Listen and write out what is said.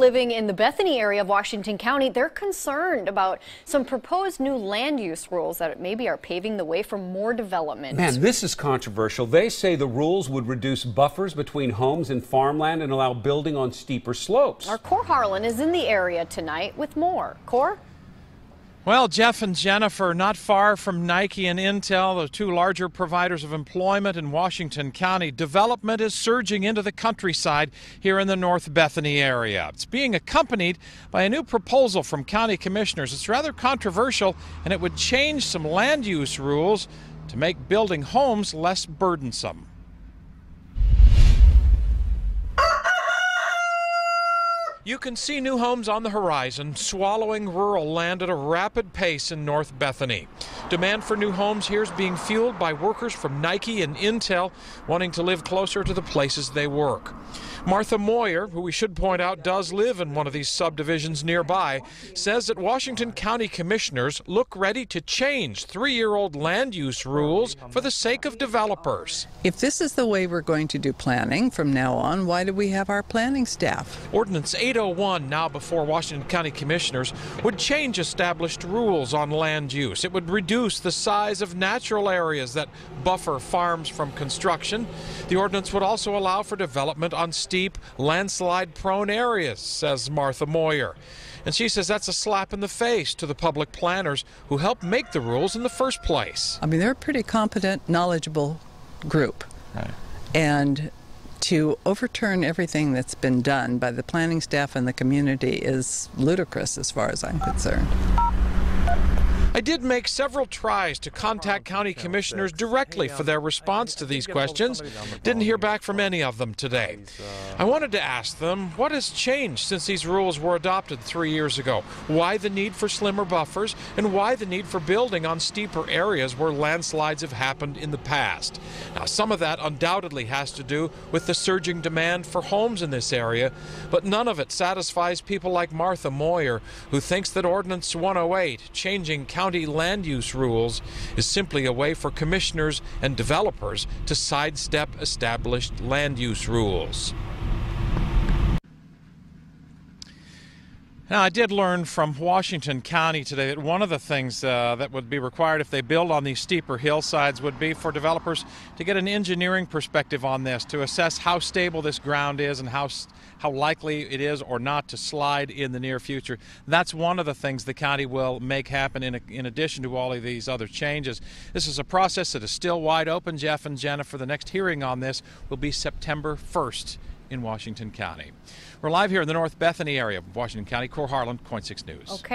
Living in the Bethany area of Washington County, they're concerned about some proposed new land use rules that maybe are paving the way for more development. Man, this is controversial. They say the rules would reduce buffers between homes and farmland and allow building on steeper slopes. Our Cor Harlan is in the area tonight with more. Cor? Well, Jeff and Jennifer, not far from Nike and Intel, the two larger providers of employment in Washington County, development is surging into the countryside here in the North Bethany area. It's being accompanied by a new proposal from county commissioners. It's rather controversial, and it would change some land use rules to make building homes less burdensome. You can see new homes on the horizon, swallowing rural land at a rapid pace in North Bethany. Demand for new homes here is being fueled by workers from Nike and Intel wanting to live closer to the places they work. Martha Moyer, who we should point out does live in one of these subdivisions nearby, says that Washington County commissioners look ready to change three-year-old land use rules for the sake of developers. If this is the way we're going to do planning from now on, why do we have our planning staff? Ordinance 801, now before Washington County commissioners, would change established rules on land use. It would reduce the size of natural areas that buffer farms from construction. The ordinance would also allow for development on steep, landslide-prone areas, says Martha Moyer. And she says that's a slap in the face to the public planners who helped make the rules in the first place. I mean, they're a pretty competent, knowledgeable group. Right. And to overturn everything that's been done by the planning staff and the community is ludicrous as far as I'm concerned. I did make several tries to contact county commissioners directly for their response to these questions. Didn't hear back from any of them today. I wanted to ask them what has changed since these rules were adopted 3 years ago. Why the need for slimmer buffers and why the need for building on steeper areas where landslides have happened in the past. Now, some of that undoubtedly has to do with the surging demand for homes in this area, but none of it satisfies people like Martha Moyer, who thinks that Ordinance 108, changing county land use rules, is simply a way for commissioners and developers to sidestep established land use rules. Now, I did learn from Washington County today that one of the things that would be required if they build on these steeper hillsides would be for developers to get an engineering perspective on this, to assess how stable this ground is and how likely it is or not to slide in the near future. That's one of the things the county will make happen in addition to all of these other changes. This is a process that is still wide open, Jeff and Jennifer. The next hearing on this will be September 1st in Washington County. We're live here in the North Bethany area of Washington County. Cor Harlan, KOIN 6 News. Okay.